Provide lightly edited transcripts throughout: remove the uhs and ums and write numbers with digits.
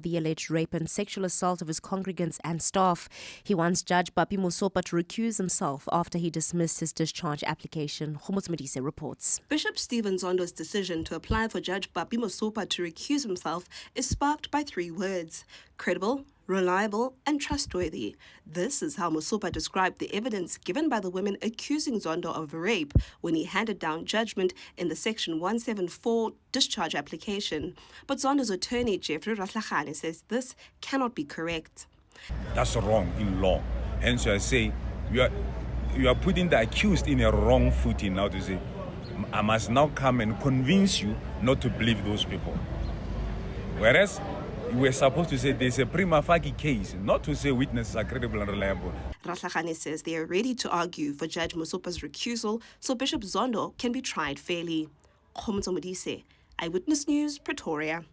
the alleged rape and sexual assault of his congregants and staff. He wants Judge Babina Noko to recuse himself after he dismissed his discharge application. Modise reports. Bishop Stephen Zondo's decision to apply for Judge Babina Noko to recuse himself is sparked by three words: credible, reliable and trustworthy. This is how Musopa described the evidence given by the women accusing Zondo of rape when he handed down judgment in the Section 174 discharge application. But Zondo's attorney, Jeffrey Ratlachane, says this cannot be correct. That's wrong in law. Hence I say you are putting the accused in a wrong footing now to say, I must now come and convince you not to believe those people. Whereas we're supposed to say there's a prima facie case, not to say witnesses are credible and reliable. Ratlachane says they are ready to argue for Judge Musopa's recusal so Bishop Zondo can be tried fairly. Modise, Eyewitness News, Pretoria.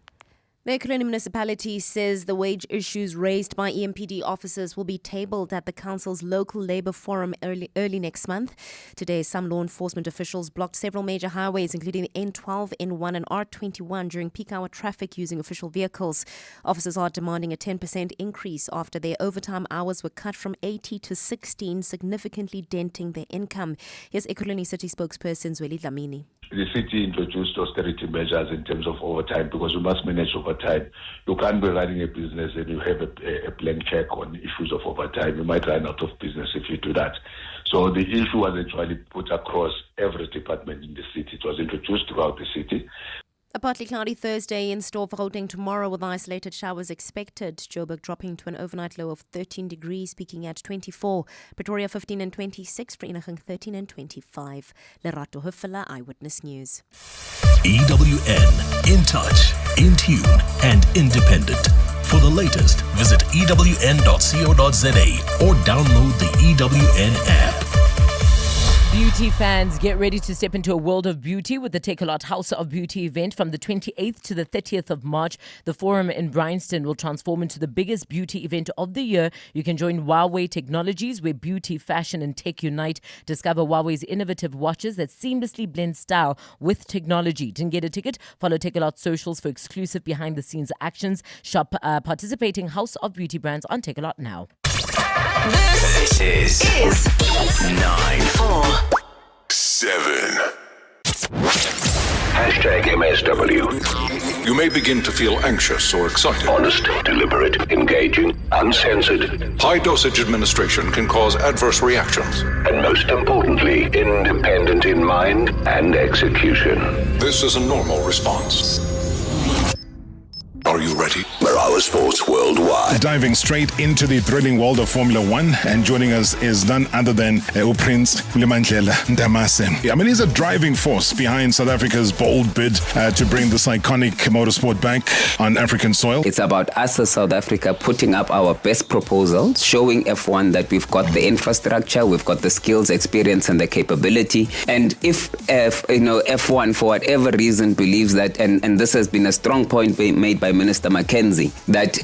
The Sekhukhune Municipality says the wage issues raised by EMPD officers will be tabled at the council's local labour forum early next month. Today, some law enforcement officials blocked several major highways, including the N12, N1 and R21 during peak hour traffic using official vehicles. Officers are demanding a 10% increase after their overtime hours were cut from 80 to 16, significantly denting their income. Here's Ekurhuleni City spokesperson Zweli Dlamini. The city introduced austerity measures in terms of overtime because we must manage overtime. You can't be running a business and you have a blank check on issues of overtime. You might run out of business if you do that. So the issue was actually put across every department in the city. It was introduced throughout the city. A partly cloudy Thursday in store for Gauteng tomorrow with isolated showers expected. Joburg dropping to an overnight low of 13 degrees, peaking at 24. Pretoria 15 and 26, Vereeniging 13 and 25. Lerato Huffela, Eyewitness News. EWN, in touch, in tune and independent. For the latest, visit ewn.co.za or download the EWN app. Beauty fans, get ready to step into a world of beauty with the Take a Lot House of Beauty event from the 28th to the 30th of March. The forum in Bryanston will transform into the biggest beauty event of the year. You can join Huawei Technologies, where beauty, fashion and tech unite. Discover Huawei's innovative watches that seamlessly blend style with technology. Didn't get a ticket? Follow Take a Lot socials for exclusive behind-the-scenes actions. Shop participating House of Beauty brands on Take a Lot now. This is 947. #MSW. You may begin to feel anxious or excited. Honest, deliberate, engaging, uncensored. High dosage administration can cause adverse reactions. And most importantly, independent in mind and execution. This is a normal response. Are you ready? Marawa Sports Worldwide. Diving straight into the thrilling world of Formula One, and joining us is none other than Prince Limandlela Ndamase. I mean, he's a driving force behind South Africa's bold bid to bring this iconic motorsport back on African soil. It's about us as South Africa putting up our best proposals, showing F1 that we've got the infrastructure, we've got the skills, experience, and the capability. And if F1, for whatever reason, believes that, and this has been a strong point made by Minister Mackenzie, that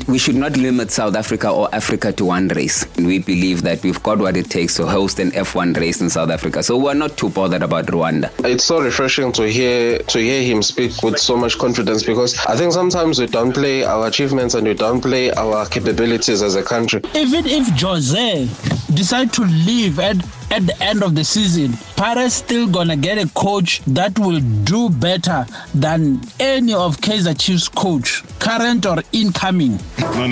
we should not limit South Africa or Africa to one race. And we believe that we've got what it takes to host an F1 race in South Africa. So we're not too bothered about Rwanda. It's so refreshing to hear him speak with so much confidence, because I think sometimes we downplay our achievements and we downplay our capabilities as a country. Even if Jose decide to leave at the end of the season, Paris still gonna get a coach that will do better than any of Kaizer Chiefs coach, current or incoming. No.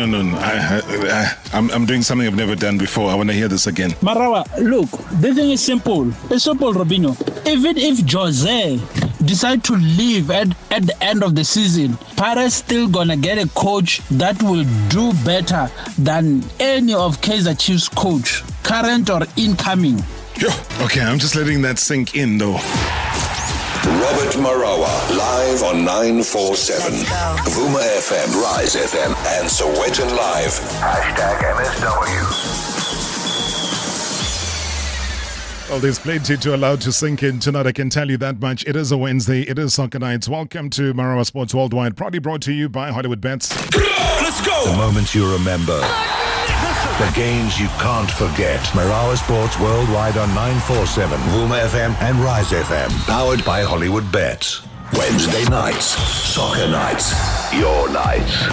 I'm doing something I've never done before. I want to hear this again. Marawa, look, the thing is simple. It's simple, Robino. Even if Jose decide to leave at the end of the season, Paris still gonna get a coach that will do better than any of Kaizer Chiefs coach, current or incoming. Okay, I'm just letting that sink in though. Robert Marawa, live on 947. Vuma FM, Rise FM, and Sowetan Live. #MSW. Well, there's plenty to allow to sink in tonight, I can tell you that much. It is a Wednesday, it is Soccer Nights. Welcome to Marawa Sports Worldwide, proudly brought to you by Hollywood Bets. Let's go! The moments you remember. The games you can't forget. Marawa Sports Worldwide on 947, Vuma FM and Rise FM. Powered by Hollywood Bets. Wednesday nights, Soccer Nights, your nights.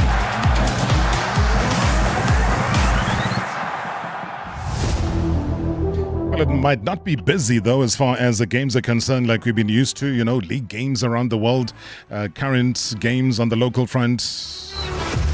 Well, it might not be busy, though, as far as the games are concerned, like we've been used to, league games around the world, current games on the local front.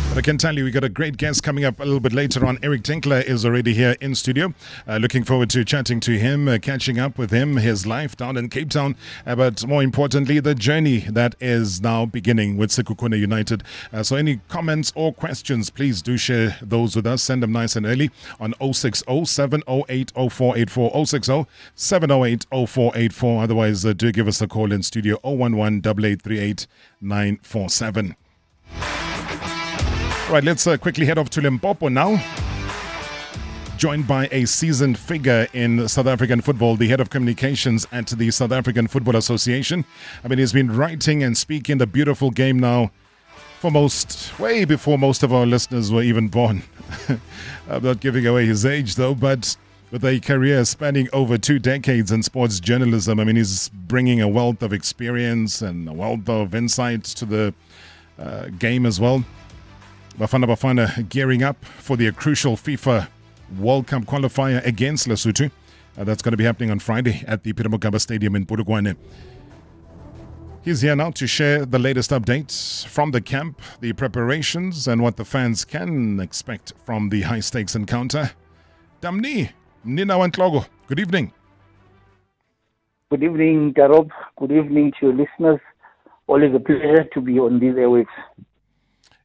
But I can tell you, we got a great guest coming up a little bit later on. Eric Tinkler is already here in studio. Looking forward to chatting to him, catching up with him, his life down in Cape Town, but more importantly, the journey that is now beginning with Sekhukhune United. So any comments or questions, please do share those with us. Send them nice and early on 060-708-0484, 060-708-0484. Otherwise, do give us a call in studio 011-8838-947. Right, let's quickly head off to Limpopo now. Joined by a seasoned figure in South African football, the head of communications at the South African Football Association. He's been writing and speaking the beautiful game now for way before most of our listeners were even born. I'm not giving away his age though, but with a career spanning over 2 decades in sports journalism, he's bringing a wealth of experience and a wealth of insight to the game as well. Bafana Bafana gearing up for the crucial FIFA World Cup qualifier against Lesotho. That's going to be happening on Friday at the Primedia Stadium in Polokwane. He's here now to share the latest updates from the camp, the preparations, and what the fans can expect from the high-stakes encounter. Damni, Nina Wantlogo, good evening. Good evening, Darob. Good evening to your listeners. Always a pleasure to be on these airwaves.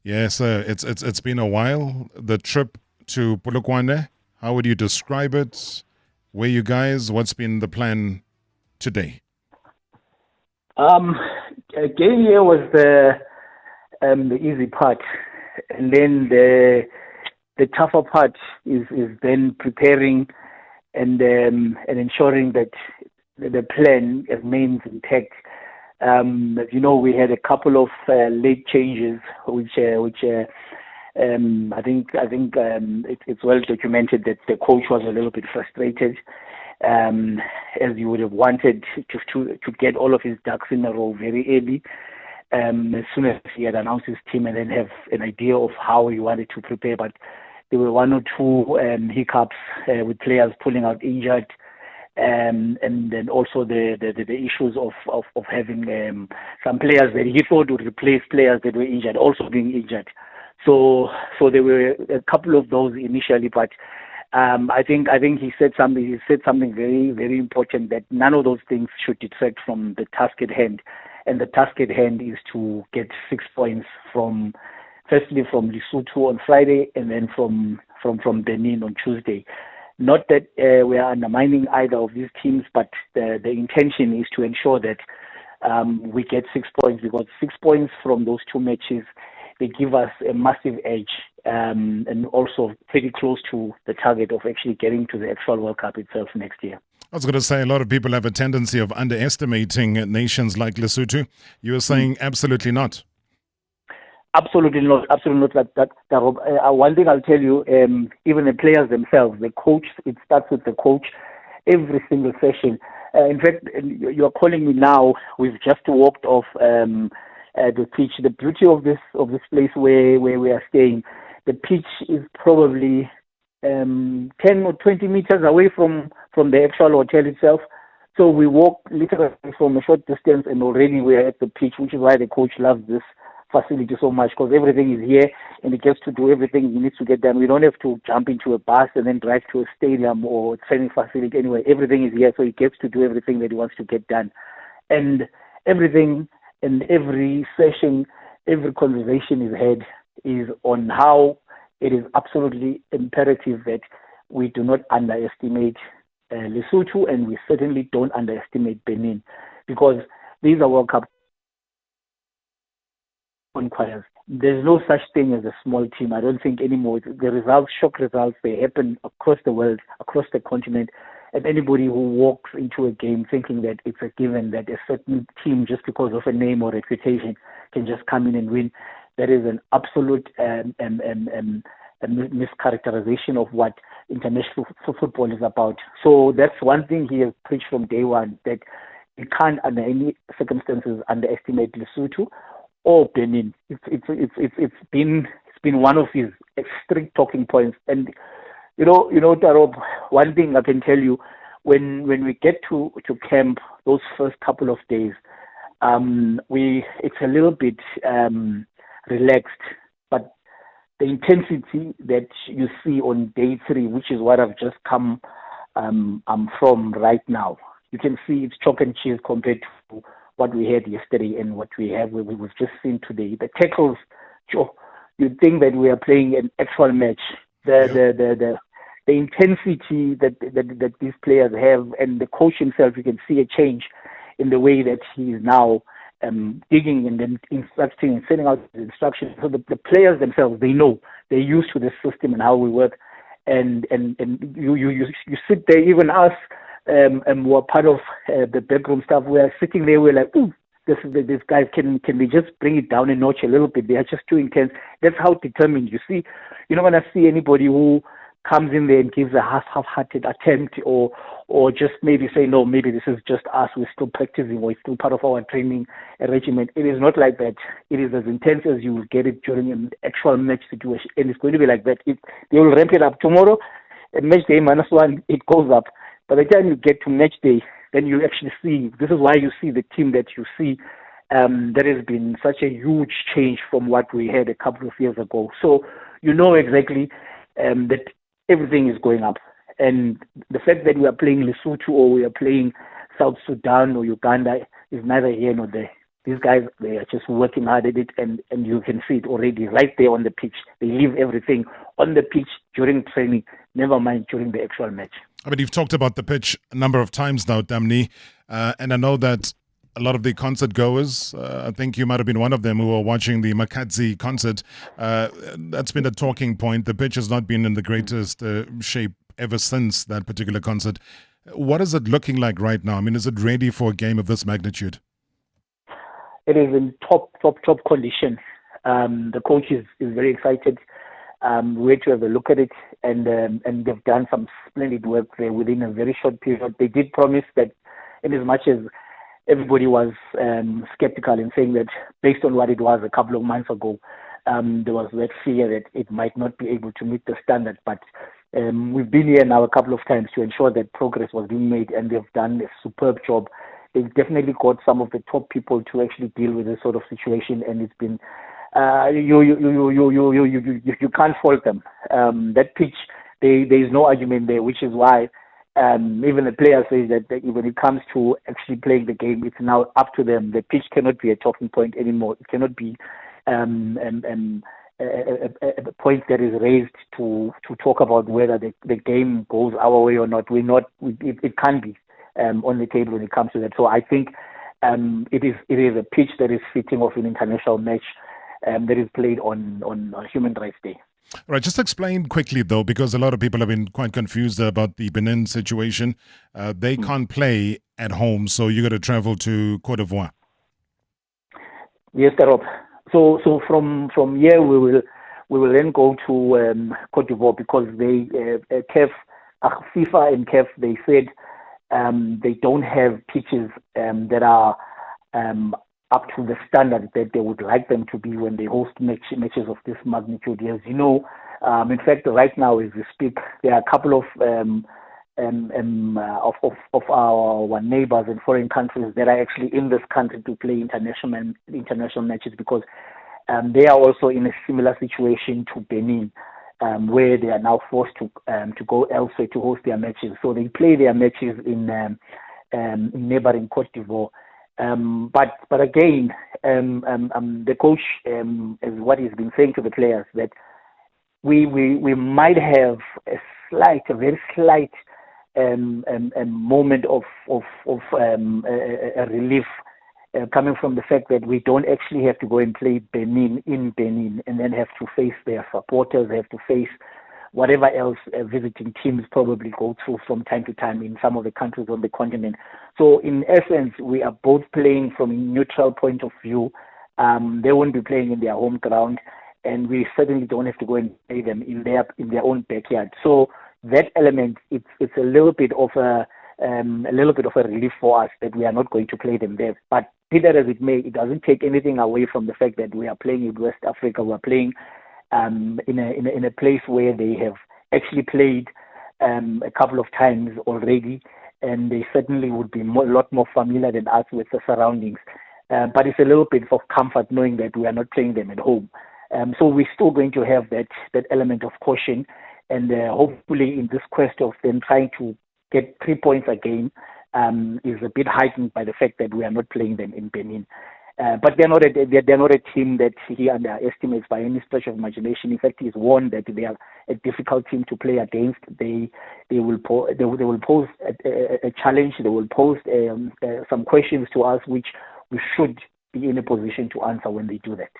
Yes, it's been a while. The trip to Polokwane, how would you describe it? Where you guys? What's been the plan today? Getting here was the easy part, and then the tougher part is then preparing and ensuring that the plan remains intact. As you know, we had a couple of late changes, which I think it's well documented that the coach was a little bit frustrated, as you would have wanted to get all of his ducks in a row very early, as soon as he had announced his team, and then have an idea of how he wanted to prepare. But there were 1 or 2 hiccups with players pulling out injured. And then also the issues of having some players that he thought would replace players that were injured also being injured. So there were a couple of those initially, but I think he said something. He said something very, very important, that none of those things should detract from the task at hand. And the task at hand is to get 6 points firstly from Lesotho on Friday, and then from Benin on Tuesday. Not that we are undermining either of these teams, but the intention is to ensure that we get 6 points, because 6 points from those 2 matches, they give us a massive edge, and also pretty close to the target of actually getting to the actual World Cup itself next year. I was going to say, a lot of people have a tendency of underestimating nations like Lesotho. You were saying absolutely not. Absolutely not. One thing I'll tell you, even the players themselves, the coach, it starts with the coach every single session. In fact, you're calling me now. We've just walked off the pitch. The beauty of this place where we are staying, the pitch is probably 10 or 20 meters away from the actual hotel itself. So we walk literally from a short distance, and already we are at the pitch, which is why the coach loves this facility so much, because everything is here and he gets to do everything he needs to get done. We don't have to jump into a bus and then drive to a stadium or training facility anyway. Everything is here, so he gets to do everything that he wants to get done. And everything and every session, every conversation is had is on how it is absolutely imperative that we do not underestimate Lesotho, and we certainly don't underestimate Benin, because these are World Cup qualifiers. There's no such thing as a small team. I don't think anymore. The results, shock results, they happen across the world, across the continent. And anybody who walks into a game thinking that it's a given that a certain team, just because of a name or reputation, can just come in and win, that is an absolute mischaracterization of what international football is about. So that's one thing he has preached from day one, that you can't under any circumstances underestimate Lesotho or Benin. It's been one of his strict talking points. And you know, Tarob, one thing I can tell you, when we get to camp, those first couple of days, it's a little bit relaxed, but the intensity that you see on day 3, which is what I've just come from right now, you can see it's chalk and cheese compared to what we had yesterday and what we've just seen today. The tackles, you'd think that we are playing an actual match. The intensity that these players have, and the coach himself, you can see a change in the way that he is now digging and then instructing and sending out instructions. So the players themselves, they know, they're used to the system and how we work, and you sit there, even us, who are part of the backroom staff, we are sitting there, we're like, ooh, this guys, can we just bring it down a notch a little bit? They are just too intense. That's how determined you see. You're not going to see anybody who comes in there and gives a half-hearted attempt, or just maybe say, no, maybe this is just us, we're still practicing, or it's still part of our training regiment. It is not like that. It is as intense as you will get it during an actual match situation, and it's going to be like that. They will ramp it up tomorrow, at match day -1, it goes up. By the time you get to match day, then you actually see, this is why you see the team that you see. There has been such a huge change from what we had a couple of years ago. So you know exactly that everything is going up. And the fact that we are playing Lesotho or we are playing South Sudan or Uganda is neither here nor there. These guys, they are just working hard at it, and you can see it already right there on the pitch. They leave everything on the pitch during training, never mind during the actual match. I mean, you've talked about the pitch a number of times now, Damni, and I know that a lot of the concert goers, I think you might have been one of them who were watching the Makadzi concert. That's been a talking point. The pitch has not been in the greatest shape ever since that particular concert. What is it looking like right now? I mean, is it ready for a game of this magnitude? It is in top condition. The coach is very excited. We had to have a look at it, and they've done some splendid work there within a very short period. They did promise that, in as much as everybody was skeptical in saying that based on what it was a couple of months ago, there was that fear that it might not be able to meet the standard. But we've been here now a couple of times to ensure that progress was being made, and they've done a superb job. They've definitely got some of the top people to actually deal with this sort of situation, and it's been you can't fault them. That pitch, there is no argument there, which is why even the players say that when it comes to actually playing the game, it's now up to them. The pitch cannot be a talking point anymore. It cannot be a point that is raised to talk about whether the game goes our way or not. It can't be on the table when it comes to that. So I think it is a pitch that is fitting of an international match that is played on Human Rights Day. Right, just explain quickly though, because a lot of people have been quite confused about the Benin situation. They can't play at home, so you got to travel to Cote d'Ivoire. Yes, Rob. So from here we will then go to Cote d'Ivoire, because FIFA and CAF, they said they don't have pitches that are up to the standard that they would like them to be when they host matches of this magnitude. As you know, in fact, right now as we speak, there are a couple of our neighbors in foreign countries that are actually in this country to play international matches, because they are also in a similar situation to Benin, where they are now forced to go elsewhere to host their matches. So they play their matches in neighboring Cote d'Ivoire. But again, the coach, is what he's been saying to the players, that we might have a very slight moment of a relief coming from the fact that we don't actually have to go and play Benin in Benin and then have to face their supporters, have to face whatever else visiting teams probably go through from time to time in some of the countries on the continent. So in essence, we are both playing from a neutral point of view. They won't be playing in their home ground, and we certainly don't have to go and play them in their own backyard. So that element, it's a little bit of a relief for us that we are not going to play them there. But be that as it may, it doesn't take anything away from the fact that we are playing in West Africa. We are playing in a place where they have actually played a couple of times already, and they certainly would be a lot more familiar than us with the surroundings. But it's a little bit of comfort knowing that we are not playing them at home. So we're still going to have that element of caution, and hopefully in this quest of them trying to get 3 points again is a bit heightened by the fact that we are not playing them in Benin. But they're not a team that he underestimates by any stretch of imagination. In fact, he's warned that they are a difficult team to play against. They will pose a challenge. They will pose some questions to us, which we should be in a position to answer when they do that.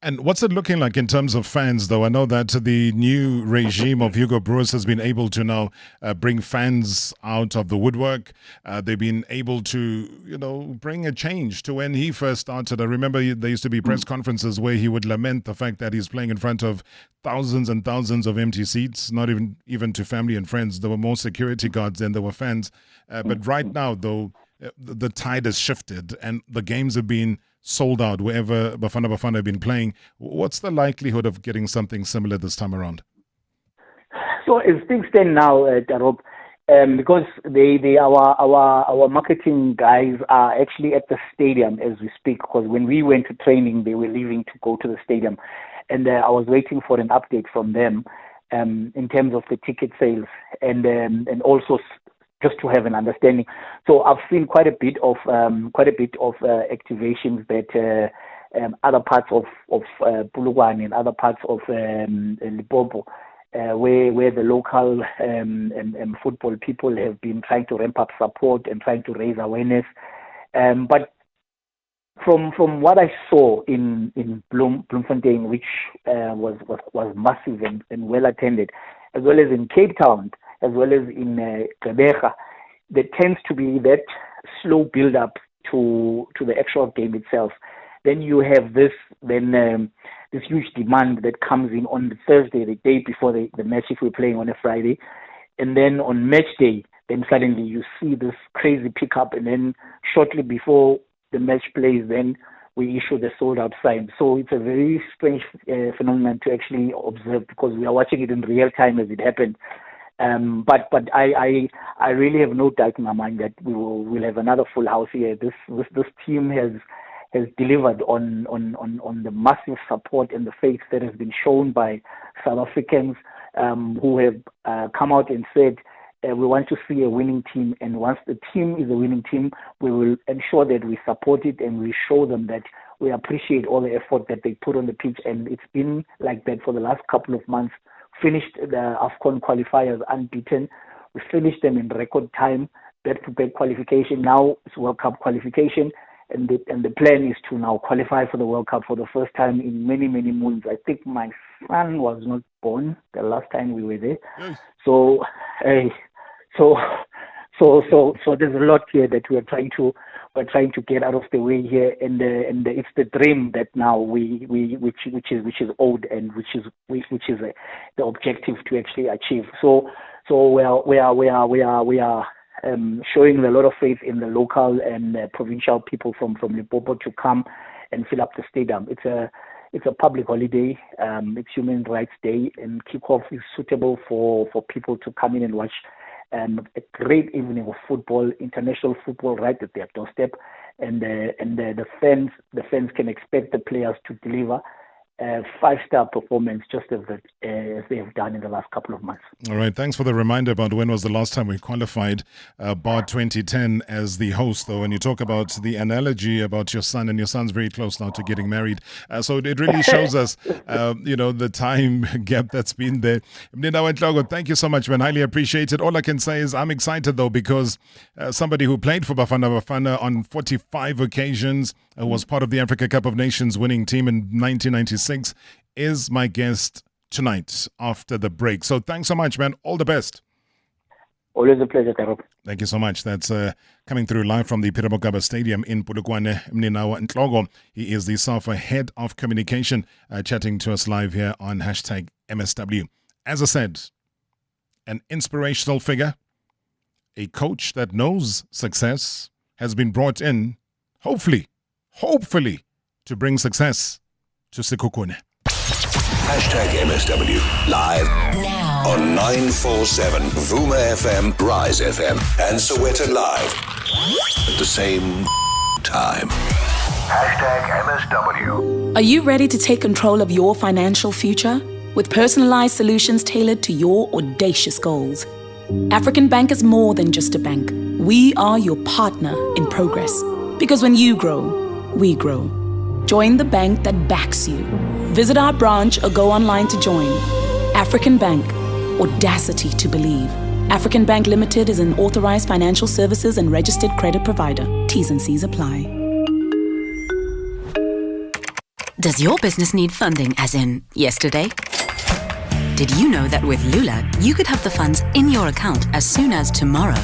And what's it looking like in terms of fans, though? I know that the new regime of Hugo Broos has been able to now bring fans out of the woodwork. They've been able to, bring a change to when he first started. I remember there used to be press conferences where he would lament the fact that he's playing in front of thousands and thousands of empty seats, not even to family and friends. There were more security guards than there were fans. But right now, though, the tide has shifted and the games have been sold out wherever Bafana Bafana have been playing. What's the likelihood of getting something similar this time around? So as things stand now, Darob, because our marketing guys are actually at the stadium as we speak, because when we went to training, they were leaving to go to the stadium. And I was waiting for an update from them in terms of the ticket sales and also just to have an understanding. So I've seen quite a bit of activations that other parts of Polokwane and other parts of Limpopo, where the local football people have been trying to ramp up support and trying to raise awareness. But from what I saw in Bloemfontein, which was massive and well attended, as well as in Cape Town, as well as in Gqeberha, there tends to be that slow build-up to the actual game itself. Then you have this huge demand that comes in on the Thursday, the day before the match, if we're playing on a Friday. And then on match day, then suddenly you see this crazy pickup, and then shortly before the match plays, then we issue the sold-out sign. So it's a very strange phenomenon to actually observe, because we are watching it in real time as it happened. But I really have no doubt in my mind that we'll have another full house here. This team has delivered on the massive support and the faith that has been shown by South Africans who have come out and said we want to see a winning team, and once the team is a winning team, we will ensure that we support it and we show them that we appreciate all the effort that they put on the pitch. And it's been like that for the last couple of months. Finished the AFCON qualifiers unbeaten. We finished them in record time, back-to-back qualification. Now it's World Cup qualification, and the plan is to now qualify for the World Cup for the first time in many, many moons. I think my son was not born the last time we were there. Yes. So there's a lot here that we're trying to get out of the way here, and it's the dream that now which is owed, and which is the objective to actually achieve. So we are showing a lot of faith in the local and provincial people from Limpopo to come and fill up the stadium. It's a public holiday. It's Human Rights Day, and kickoff is suitable for people to come in and watch a great evening of football, international football, right at their doorstep, and the fans can expect the players to deliver a 5-star performance, just as they have done in the last couple of months. All right, thanks for the reminder about when was the last time we qualified, bar 2010 as the host, though. When you talk about the analogy about your son, and your son's very close now to getting married, so it really shows us, the time gap that's been there. Thank you so much, man. Highly appreciated. All I can say is I'm excited, though, because somebody who played for Bafana Bafana on 45 occasions, was part of the Africa Cup of Nations winning team in 1996, is my guest tonight after the break. So thanks so much, man. All the best. Always a pleasure, Karop. Thank you so much. That's coming through live from the Piramokaba Stadium in Polokwane. Mninawa Ntlogo. He is the SAFA Head of Communication, chatting to us live here on #MSW. As I said, an inspirational figure, a coach that knows success, has been brought in, hopefully, to bring success to Sekhukhune. #MSW. Live now on 947 Vuma FM, Rise FM, and Sowetan Live. At the same time. #MSW. Are you ready to take control of your financial future? With personalized solutions tailored to your audacious goals. African Bank is more than just a bank. We are your partner in progress. Because when you grow, we grow. Join the bank that backs you. Visit our branch or go online to join. African Bank, audacity to believe. African Bank Limited is an authorized financial services and registered credit provider. T's and C's apply. Does your business need funding, as in yesterday? Did you know that with Lula, you could have the funds in your account as soon as tomorrow?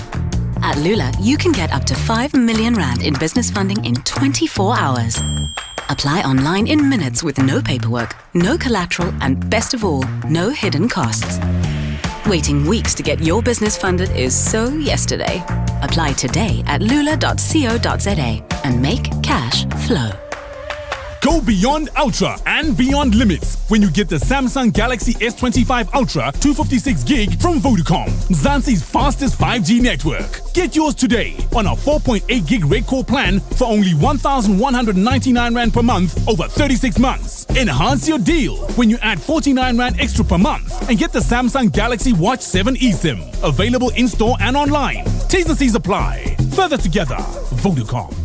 At Lula, you can get up to 5 million Rand in business funding in 24 hours. Apply online in minutes with no paperwork, no collateral, and best of all, no hidden costs. Waiting weeks to get your business funded is so yesterday. Apply today at lula.co.za and make cash flow. Go beyond Ultra and beyond limits when you get the Samsung Galaxy S25 Ultra 256 gig from Vodacom, Mzansi's fastest 5G network. Get yours today on a 4.8 gig red core plan for only 1,199 Rand per month over 36 months. Enhance your deal when you add 49 Rand extra per month and get the Samsung Galaxy Watch 7 eSIM. Available in-store and online. T's and C's apply. Further together, Vodacom.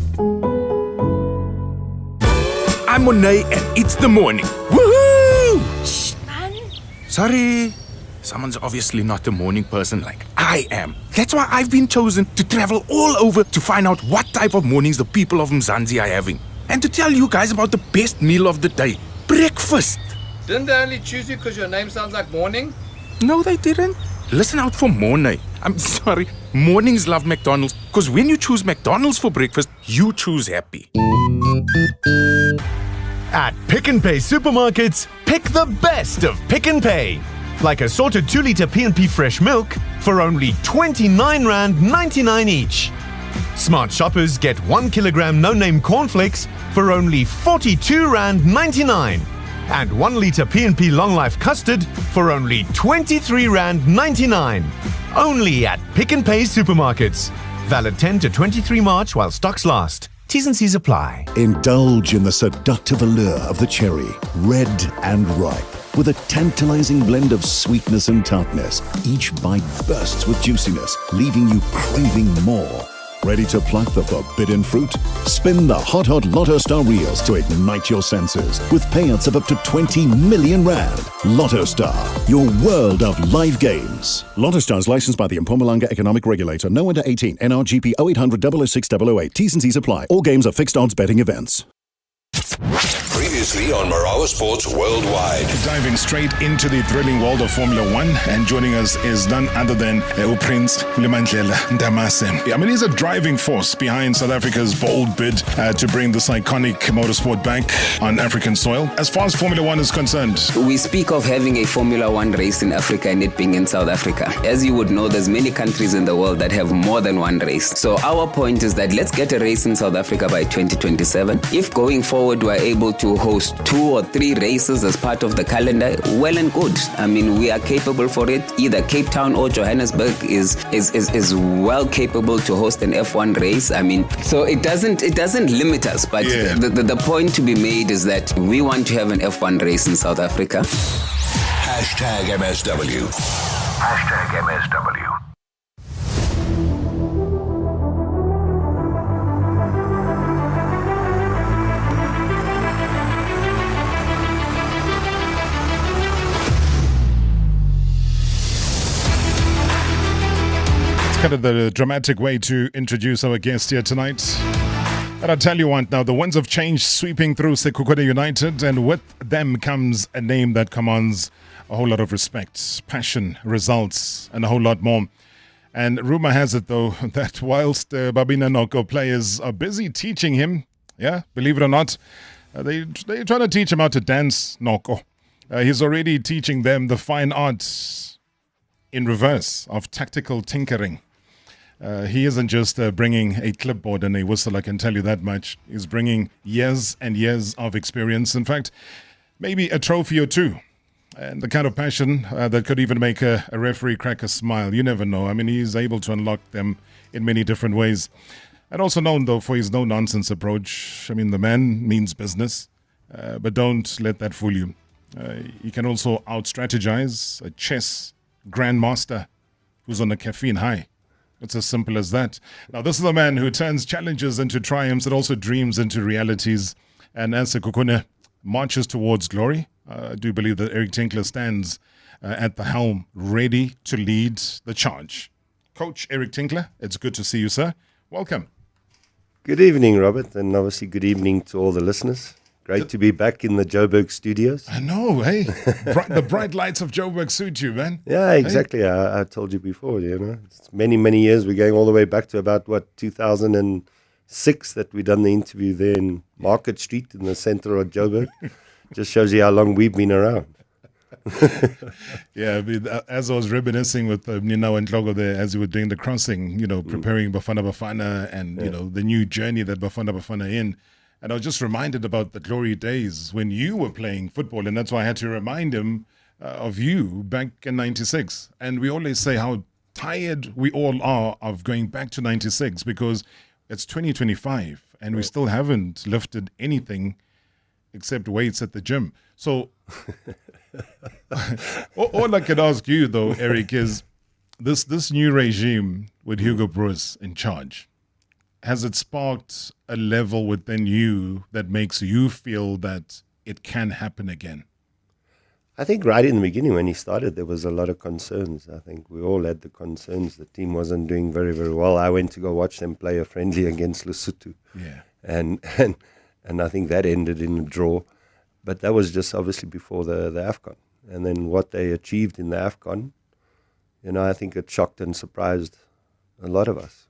I'm Monet and it's the morning. Woohoo! Shh, man. Sorry. Someone's obviously not a morning person like I am. That's why I've been chosen to travel all over to find out what type of mornings the people of Mzansi are having. And to tell you guys about the best meal of the day. Breakfast. Didn't they only choose you because your name sounds like morning? No, they didn't. Listen out for Monet. I'm sorry. Mornings love McDonald's because when you choose McDonald's for breakfast, you choose happy. At Pick n Pay supermarkets, pick the best of Pick n Pay. Like assorted 2-litre P&P fresh milk for only 29 Rand 99 each. Smart shoppers get 1 kilogram no-name cornflakes for only 42 Rand 99. And 1 litre P&P long life custard for only 23 Rand 99. Only at Pick n Pay supermarkets. Valid 10 to 23 March while stocks last. T's and C's apply. Indulge in the seductive allure of the cherry, red and ripe, with a tantalizing blend of sweetness and tartness. Each bite bursts with juiciness, leaving you craving more. Ready to pluck the forbidden fruit? Spin the hot Lotto Star reels to ignite your senses with payouts of up to 20 million Rand. Lotto Star, your world of live games. Lotto Star is licensed by the Mpumalanga Economic Regulator. No under 18. NRGP 0800 006 008. T's and C's apply. All games are fixed odds betting events. Previously on Marawa Sports Worldwide. Diving straight into the thrilling world of Formula One, and joining us is none other than Prince Ndamase. I mean, he's a driving force behind South Africa's bold bid to bring this iconic motorsport back on African soil. As far as Formula One is concerned, we speak of having a Formula One race in Africa and it being in South Africa. As you would know, there's many countries in the world that have more than one race. So our point is that let's get a race in South Africa by 2027. If going forward we're able to host 2 or 3 races as part of the calendar, well and good. I mean, we are capable for it. Either Cape Town or Johannesburg is well capable to host an F1 race. I mean, so it doesn't limit us. But the point to be made is that we want to have an F1 race in South Africa. #MSW. #MSW. kind of the dramatic way to introduce our guest here tonight. But I'll tell you what now, the winds of change sweeping through Sekhukhune United, and with them comes a name that commands a whole lot of respect, passion, results, and a whole lot more. And rumor has it, though, that whilst Babina Noko players are busy teaching him, believe it or not, they're trying to teach him how to dance Noko. He's already teaching them the fine art in reverse of tactical tinkering. He isn't just bringing a clipboard and a whistle, I can tell you that much. He's bringing years and years of experience. In fact, maybe a trophy or two And the kind of passion that could even make a referee crack a smile. You never know. I mean, he's able to unlock them in many different ways. And also known, though, for his no-nonsense approach. I mean, the man means business, but don't let that fool you. He can also out-strategize a chess grandmaster who's on a caffeine high. It's as simple as that. Now, this is a man who turns challenges into triumphs and also dreams into realities. And as Sekhukhune marches towards glory, I do believe that Eric Tinkler stands at the helm, ready to lead the charge. Coach Eric Tinkler, it's good to see you, sir. Welcome. Good evening, Robert, and obviously good evening to all the listeners. Great to be back in the Joburg studios. I know, hey? The bright lights of Joburg suit you, man. Yeah, exactly. Hey? I told you before, It's many, many years. We're going all the way back to about, 2006 that we done the interview there in Market Street in the center of Joburg. Just shows you how long we've been around. Yeah, as I was reminiscing with Nina and Logo there, as we were doing the crossing, preparing Bafana Bafana and, the new journey that Bafana Bafana in. And I was just reminded about the glory days when you were playing football. And that's why I had to remind him of you back in 96. And we always say how tired we all are of going back to 96 because it's 2025 and we still haven't lifted anything except weights at the gym. So all I can ask you, though, Eric, is this new regime with Hugo Broos in charge, has it sparked a level within you that makes you feel that it can happen again? I think right in the beginning when he started, there was a lot of concerns. I think we all had the concerns. The team wasn't doing very, very well. I went to go watch them play a friendly against Lesotho. Yeah. And I think that ended in a draw. But that was just obviously before the AFCON. And then what they achieved in the AFCON, I think it shocked and surprised a lot of us.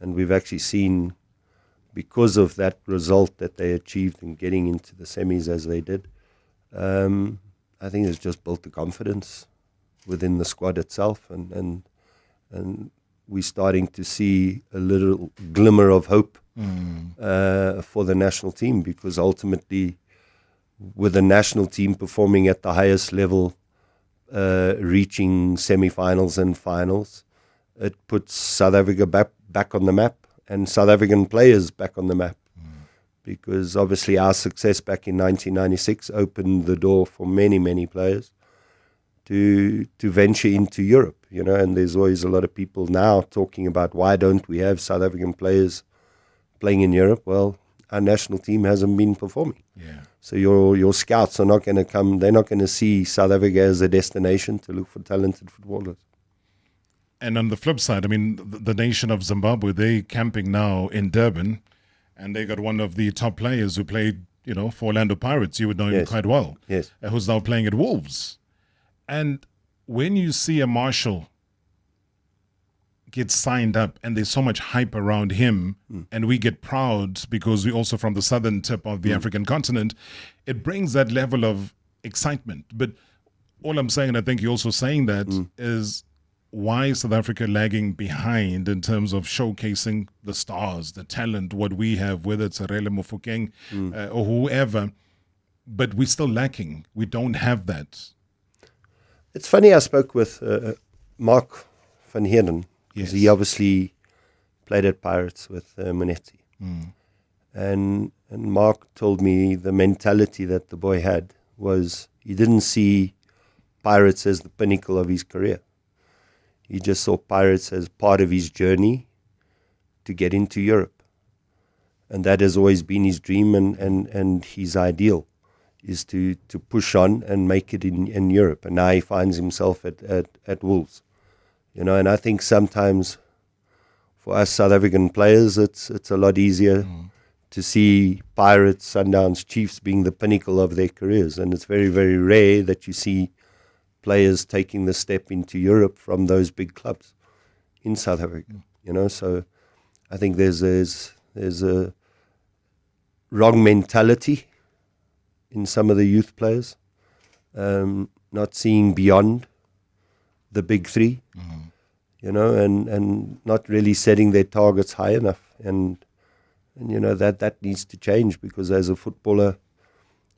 And we've actually seen, because of that result that they achieved in getting into the semis as they did, I think it's just built the confidence within the squad itself. And we're starting to see a little glimmer of hope for the national team, because ultimately, with the national team performing at the highest level, reaching semi-finals and finals, it puts South Africa back on the map and South African players back on the map. Because obviously our success back in 1996 opened the door for many, many players to venture into Europe, and there's always a lot of people now talking about why don't we have South African players playing in Europe? Well, our national team hasn't been performing. Yeah. So your scouts are not going to come, they're not going to see South Africa as a destination to look for talented footballers. And on the flip side, I mean, the nation of Zimbabwe, they're camping now in Durban, and they got one of the top players who played, for Orlando Pirates. You would know him quite well. Yes. Who's now playing at Wolves. And when you see a Marshall get signed up and there's so much hype around him, and we get proud because we're also from the southern tip of the African continent, it brings that level of excitement. But all I'm saying, and I think you're also saying that, is why is South Africa lagging behind in terms of showcasing the stars, the talent, what we have, whether it's Arele Mofokeng or whoever, but we're still lacking. We don't have that. It's funny, I spoke with Mark van Heerden, because he obviously played at Pirates with Monetti. And Mark told me the mentality that the boy had was he didn't see Pirates as the pinnacle of his career. He just saw Pirates as part of his journey to get into Europe. And that has always been his dream and his ideal, is to push on and make it in Europe. And now he finds himself at Wolves. And I think sometimes for us South African players, it's a lot easier to see Pirates, Sundowns, Chiefs being the pinnacle of their careers. And it's very, very rare that you see players taking the step into Europe from those big clubs in South Africa. So I think there's a wrong mentality in some of the youth players, not seeing beyond the big three, and not really setting their targets high enough. And that needs to change, because as a footballer,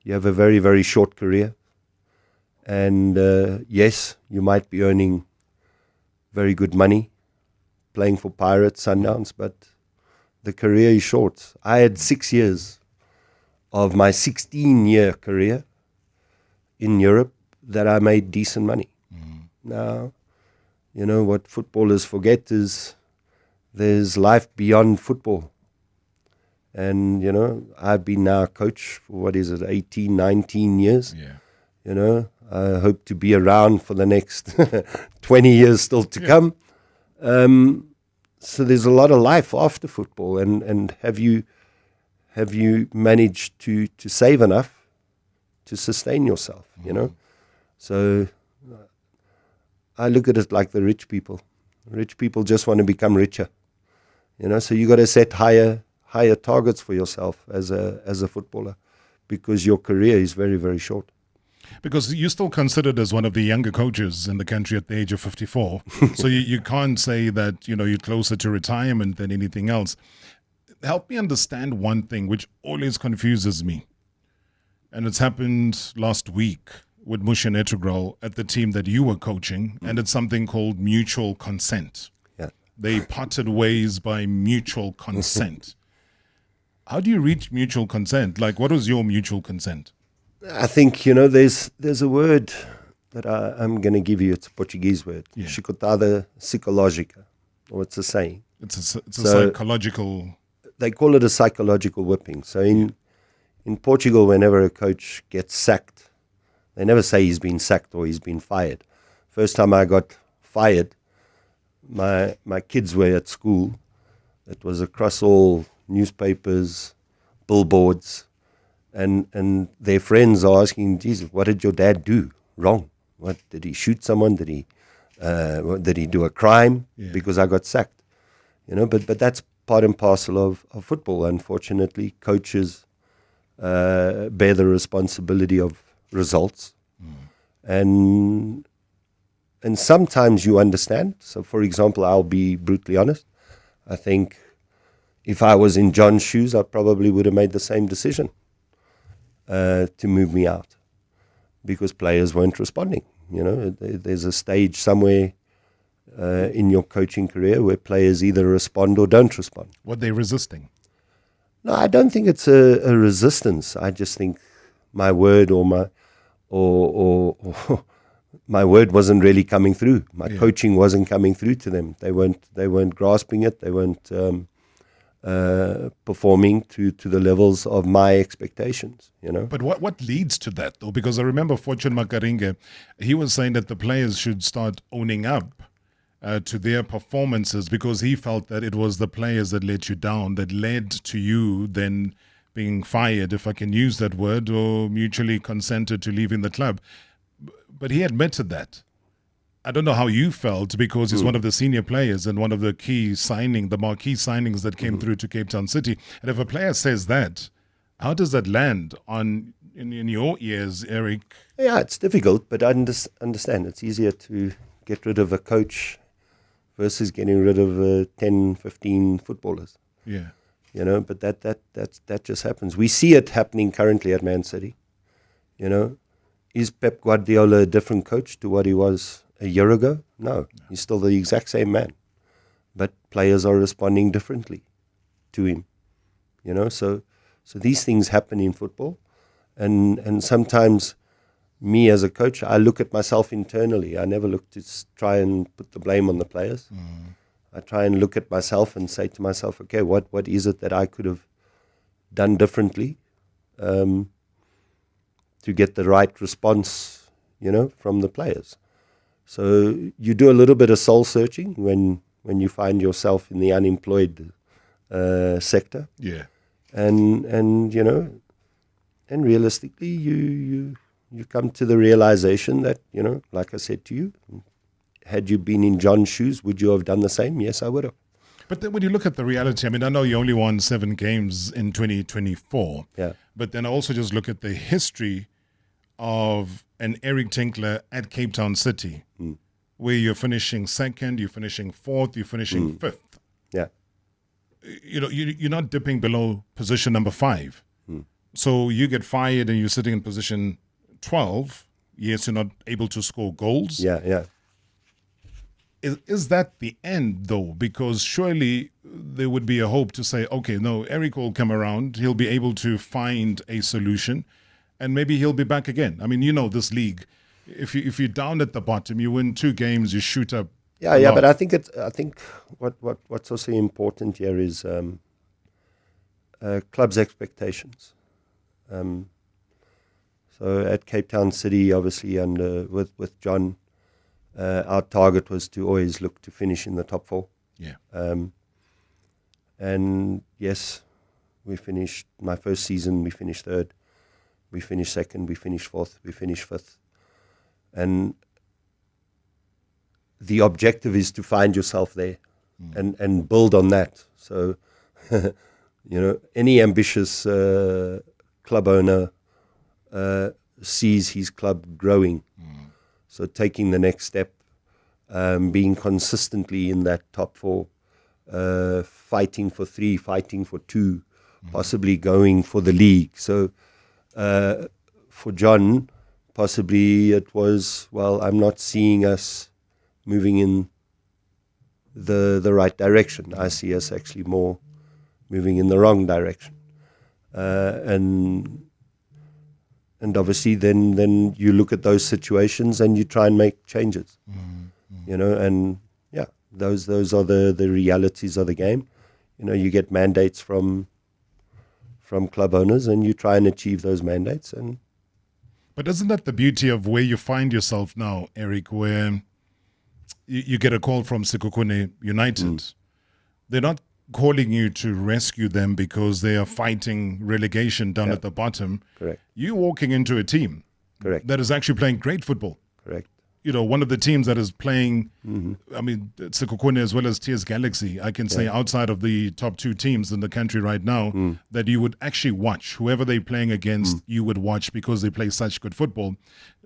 you have a very, very short career. And yes, you might be earning very good money playing for Pirates, Sundowns, but the career is short. I had 6 years of my 16-year career in Europe that I made decent money. Now, you know, what footballers forget is there's life beyond football. And, you know, I've been now a coach for, 18, 19 years. Yeah. You know, I hope to be around for the next 20 years still to come. So there's a lot of life after football. And have you managed to save enough to sustain yourself, you know? So I look at it like the rich people. Rich people just want to become richer, you know? So you got to set higher targets for yourself as a footballer, because your career is very, very short. Because you're still considered as one of the younger coaches in the country at the age of 54. So you can't say that, you know, you're closer to retirement than anything else. Help me understand one thing which always confuses me. And it's happened last week with Mushin Etegral at the team that you were coaching, and it's something called mutual consent. Yeah. They parted ways by mutual consent. How do you reach mutual consent? Like, what was your mutual consent? I think, you know, there's a word that I'm going to give you. It's a Portuguese word. Yeah. Chicotada psicológica, or it's a saying. It's a psychological... They call it a psychological whipping. So in Portugal, whenever a coach gets sacked, they never say he's been sacked or he's been fired. First time I got fired, my kids were at school. It was across all newspapers, billboards, and their friends are asking, Jesus, what did your dad do wrong? What did he shoot someone? Did he do a crime? Yeah. Because I got sacked, you know. But that's part and parcel of football. Unfortunately, coaches bear the responsibility of results, and sometimes you understand. So, for example, I'll be brutally honest. I think if I was in John's shoes, I probably would have made the same decision to move me out, because players weren't responding. You know, there's a stage somewhere in your coaching career where players either respond or don't respond. What they resisting? No, I don't think it's a resistance. I just think my word or my word wasn't really coming through. My coaching wasn't coming through to them. They weren't grasping it. They weren't performing to the levels of my expectations, you know. But what leads to that, though? Because I remember Fortune Makaringe, he was saying that the players should start owning up to their performances, because he felt that it was the players that let you down, that led to you then being fired, if I can use that word, or mutually consented to leaving the club. But he admitted that. I don't know how you felt, because he's one of the senior players and one of the marquee signings that came through to Cape Town City. And if a player says that, how does that land in your ears, Eric? Yeah, it's difficult, but I understand. It's easier to get rid of a coach versus getting rid of 10, 15 footballers. Yeah. You know, but that just happens. We see it happening currently at Man City. You know, is Pep Guardiola a different coach to what he was a year ago? No, he's still the exact same man. But players are responding differently to him. You know, so these things happen in football. And sometimes me as a coach, I look at myself internally. I never look to try and put the blame on the players. I try and look at myself and say to myself, okay, what is it that I could have done differently to get the right response, you know, from the players? So you do a little bit of soul searching when you find yourself in the unemployed sector. Yeah. And you know, and realistically, you come to the realization that, you know, like I said to you, had you been in John's shoes, would you have done the same? Yes, I would have. But then when you look at the reality, I mean, I know you only won 7 games in 2024. Yeah. But then also just look at the history of an Eric Tinkler at Cape Town City, where you're finishing second, you're finishing fourth, you're finishing fifth. Yeah. You know, you're not dipping below position number 5. So you get fired and you're sitting in position 12. Yes, you're not able to score goals. Yeah. Is that the end, though? Because surely there would be a hope to say, okay, no, Eric will come around. He'll be able to find a solution, and maybe he'll be back again. I mean, you know, this league, if you're down at the bottom, you win 2 games, you shoot up. Yeah. But I think what's also important here is clubs' expectations. So at Cape Town City, obviously, and with John, our target was to always look to finish in the top 4. Yeah. And yes, we finished my first season. We finished 3rd. We finished 2nd. We finished 4th. We finished 5th. And the objective is to find yourself there, and build on that. So, any ambitious club owner sees his club growing. So taking the next step, being consistently in that top 4, fighting for 3, fighting for 2, possibly going for the league. So for John, possibly it was, well, I'm not seeing us moving in the right direction. I see us actually more moving in the wrong direction. And obviously then you look at those situations and you try and make changes. And yeah, those are the realities of the game. You get mandates from club owners and you try and achieve those mandates. But isn't that the beauty of where you find yourself now, Eric, where you get a call from Sekhukhune United? They're not calling you to rescue them because they are fighting relegation down at the bottom. Correct. You're walking into a team that is actually playing great football. Correct. One of the teams that is playing, I mean, Sekhukhune as well as TS Galaxy, I can say outside of the top 2 teams in the country right now, that you would actually watch. Whoever they're playing against, you would watch because they play such good football.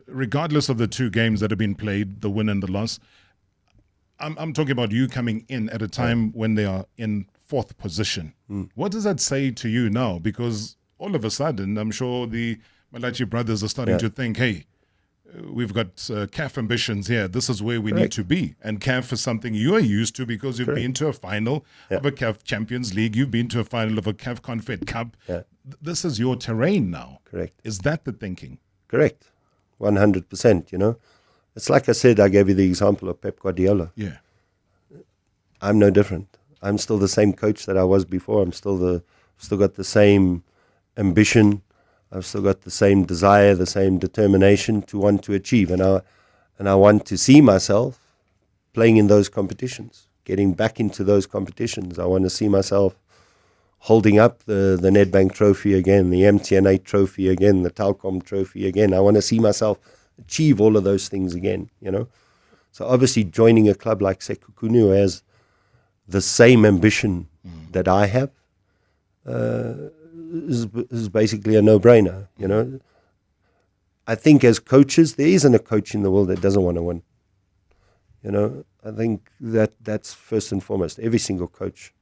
Regardless of the 2 games that have been played, the win and the loss, I'm talking about you coming in at a time when they are in 4th position. What does that say to you now? Because all of a sudden, I'm sure the Malachi brothers are starting to think, hey, we've got CAF ambitions here. This is where we need to be. And CAF is something you are used to because you've been to a final of a CAF Champions League. You've been to a final of a CAF Confed Cup. This is your terrain now. Correct. Is that the thinking? Correct. 100%, It's like I said, I gave you the example of Pep Guardiola. Yeah. I'm no different. I'm still the same coach that I was before. I'm still got the same ambition. I've still got the same desire, the same determination to want to achieve. And I want to see myself playing in those competitions, getting back into those competitions. I want to see myself holding up the Nedbank Trophy again, the MTN8 Trophy again, the Telkom Trophy again. I want to see myself achieve all of those things again, So obviously joining a club like Sekhukhune who has the same ambition that I have is basically a no-brainer, I think as coaches, there isn't a coach in the world that doesn't want to win. I think that's first and foremost. Every single coach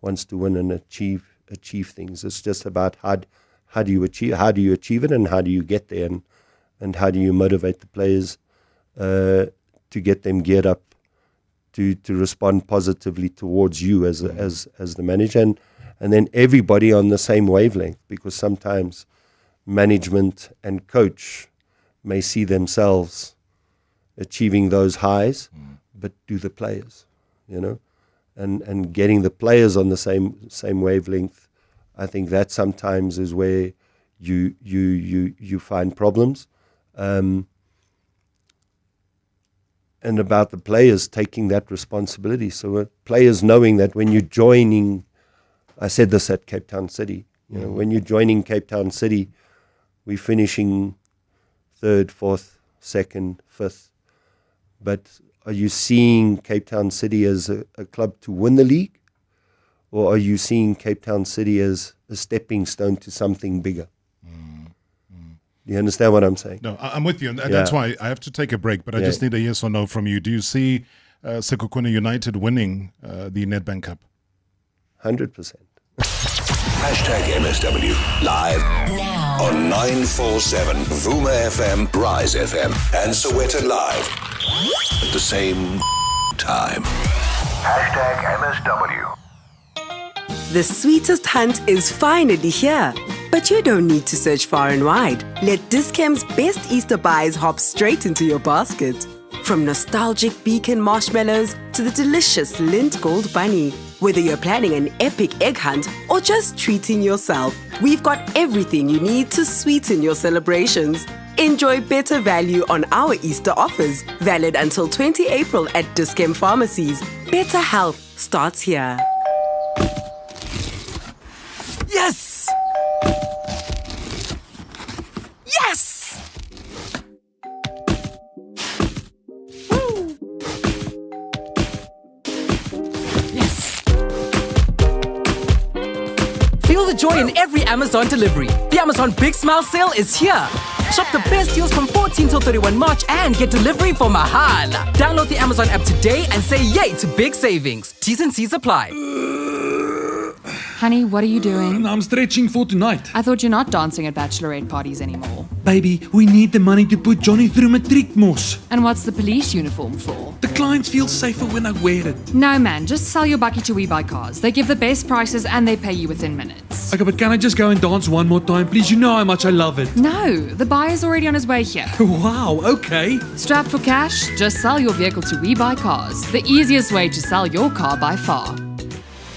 wants to win and achieve things. It's just about how do you achieve it and how do you get there and how do you motivate the players to get them geared up to respond positively towards you as the manager, and then everybody on the same wavelength, because sometimes management and coach may see themselves achieving those highs, but do the players, and getting the players on the same wavelength. I think that sometimes is where you find problems. And about the players taking that responsibility. So players knowing that when you're joining, I said this at Cape Town City, when you're joining Cape Town City, we're finishing 3rd, 4th, 2nd, 5th. But are you seeing Cape Town City as a club to win the league? Or are you seeing Cape Town City as a stepping stone to something bigger? Do you understand what I'm saying? No, I'm with you. And that's why I have to take a break, but I just need a yes or no from you. Do you see Sekhukhune United winning the Nedbank Cup? 100%. #MSW live now on 947 Vuma FM, Rise FM, and Soweto Live at the same time. #MSW. The sweetest hunt is finally here. But you don't need to search far and wide. Let Dis-Chem's best Easter buys hop straight into your basket. From nostalgic beacon marshmallows to the delicious Lindt Gold Bunny. Whether you're planning an epic egg hunt or just treating yourself, we've got everything you need to sweeten your celebrations. Enjoy better value on our Easter offers, valid until 20 April at Dis-Chem pharmacies. Better health starts here. Yes! Yes! Woo! Yes! Feel the joy in every Amazon delivery. The Amazon Big Smile Sale is here. Shop the best deals from 14 till 31 March and get delivery for mahala. Download the Amazon app today and say yay to big savings. T's and C's apply. Honey, what are you doing? I'm stretching for tonight. I thought you're not dancing at bachelorette parties anymore. Baby, we need the money to put Johnny through matric mos. And what's the police uniform for? The clients feel safer when I wear it. No, man, just sell your bucky to We Buy Cars. They give the best prices and they pay you within minutes. Okay, but can I just go and dance one more time, please? You know how much I love it. No, the buyer's already on his way here. Wow, okay. Strapped for cash? Just sell your vehicle to We Buy Cars. The easiest way to sell your car by far.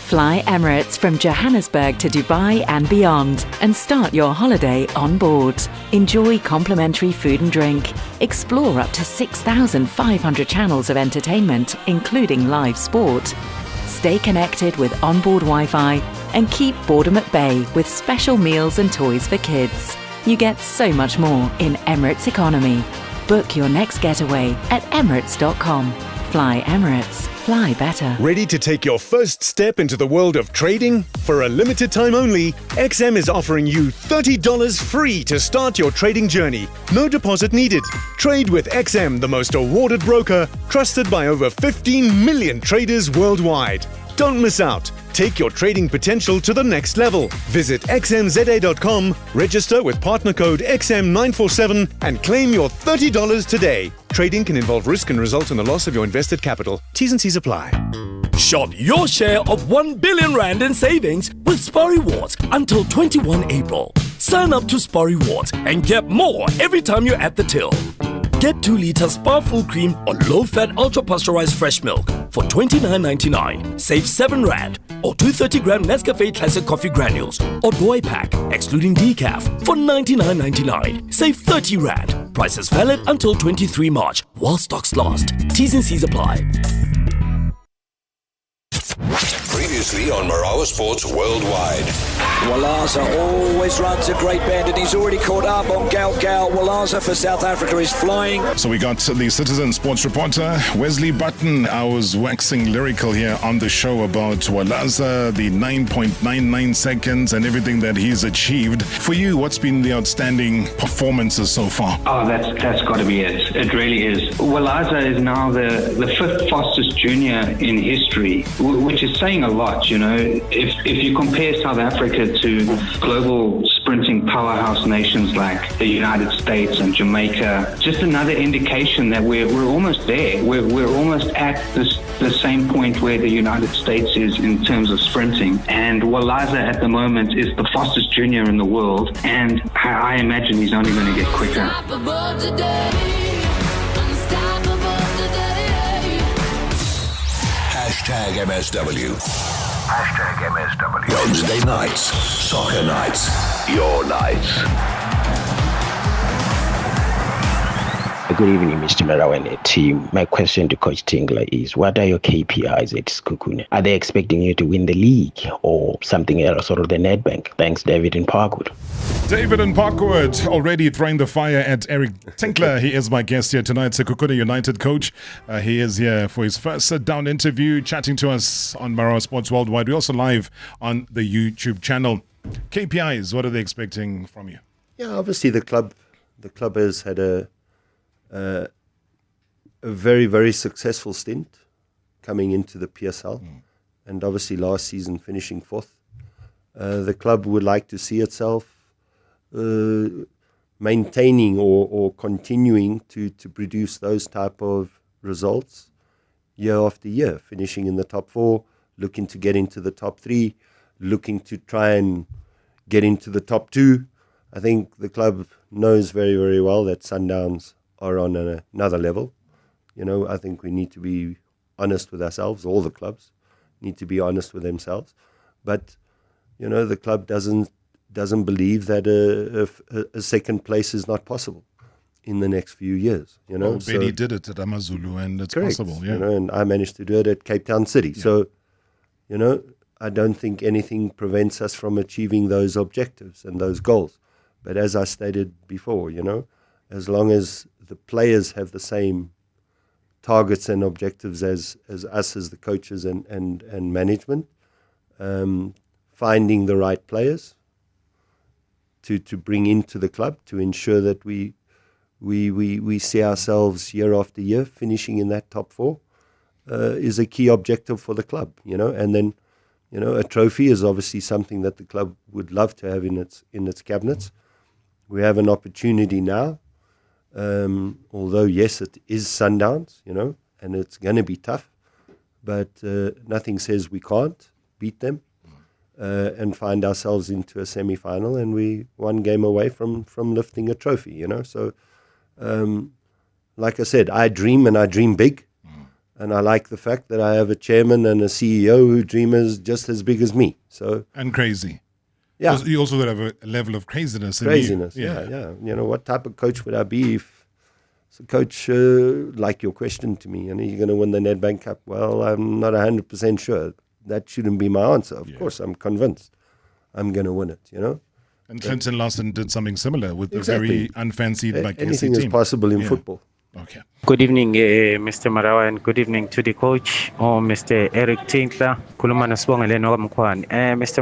Fly Emirates from Johannesburg to Dubai and beyond and start your holiday on board. Enjoy complimentary food and drink. Explore up to 6,500 channels of entertainment, including live sport. Stay connected with onboard Wi-Fi and keep boredom at bay with special meals and toys for kids. You get so much more in Emirates Economy. Book your next getaway at emirates.com. Fly Emirates. Fly better. Ready to take your first step into the world of trading? For a limited time only, XM is offering you $30 free to start your trading journey. No deposit needed. Trade with XM, the most awarded broker, trusted by over 15 million traders worldwide. Don't miss out. Take your trading potential to the next level. Visit xmza.com, register with partner code XM947 and claim your $30 today. Trading can involve risk and result in the loss of your invested capital. T's and C's apply. Shop your share of 1 billion rand in savings with Spar Rewards until 21 April. Sign up to Spar Rewards and get more every time you're at the till. Get 2 litre Spar Full Cream or low-fat ultra-pasteurized fresh milk for $29.99. Save 7 Rand. Or 230-gram Nescafe Classic Coffee Granules or Doi Pack, excluding decaf, for $99.99. Save 30 Rand. Prices valid until 23 March, while stocks last. T's and C's apply. Previously on Marawa Sports Worldwide. Walaza always runs a great bend and he's already caught up on Gal. Walaza for South Africa is flying. So we got the Citizen Sports reporter, Wesley Button. I was waxing lyrical here on the show about Walaza, the 9.99 seconds and everything that he's achieved. For you, what's been the outstanding performances so far? Oh, that's got to be it. It really is. Walaza is now the fifth fastest junior in history, which is saying a lot, you know. If you compare South Africa to global sprinting powerhouse nations like the United States and Jamaica, just another indication that we're almost there. We're almost at the same point where the United States is in terms of sprinting. And Walaza at the moment is the fastest junior in the world, and I imagine he's only going to get quicker. #MSW. #MSW. Wednesday nights, soccer nights, your nights. Good evening, Mr. Marawa and the team. My question to Coach Tinkler is, what are your KPIs at Sekhukhune? Are they expecting you to win the league or something else, or the Nedbank? Thanks, David in Parkwood. David in Parkwood already throwing the fire at Eric Tinkler. He is my guest here tonight, Sekhukhune United coach. He is here for his first sit-down interview, chatting to us on Marawa Sports Worldwide. We're also live on the YouTube channel. KPIs, what are they expecting from you? Yeah, obviously the club has had a very, very successful stint coming into the PSL, and obviously last season finishing fourth. The club would like to see itself maintaining or continuing to produce those type of results year after year, finishing in the top 4, looking to get into the top 3, looking to try and get into the top 2. I think the club knows very, very well that Sundowns are on another level. I think we need to be honest with ourselves. All the clubs need to be honest with themselves. But, the club doesn't believe that a second place is not possible in the next few years. Benny did it at Amazulu, and it's correct, possible. Yeah, and I managed to do it at Cape Town City. Yeah. So, I don't think anything prevents us from achieving those objectives and those goals. But as I stated before, as long as the players have the same targets and objectives as us as the coaches and management, finding the right players to bring into the club to ensure that we see ourselves year after year finishing in that top 4 is a key objective for the club, and then a trophy is obviously something that the club would love to have in its cabinets. We have an opportunity now, although yes, it is Sundowns, and it's going to be tough, but nothing says we can't beat them and find ourselves into a semi-final, and we one game away from lifting a trophy, So, like I said, I dream, and I dream big, and I like the fact that I have a chairman and a CEO who dream just as big as me. And crazy. Yeah. You also have a level of craziness. Yeah. What type of coach would I be if a coach, like your question to me, you're going to win the Nedbank Cup? Well, I'm not 100% sure. That shouldn't be my answer. Of course, I'm convinced I'm going to win it, And Clinton Larson did something similar with the very unfancied anything is possible in football. Okay. Good evening, Mr. Marawa, and good evening to the coach, Mr. Eric Tinkler. Mr.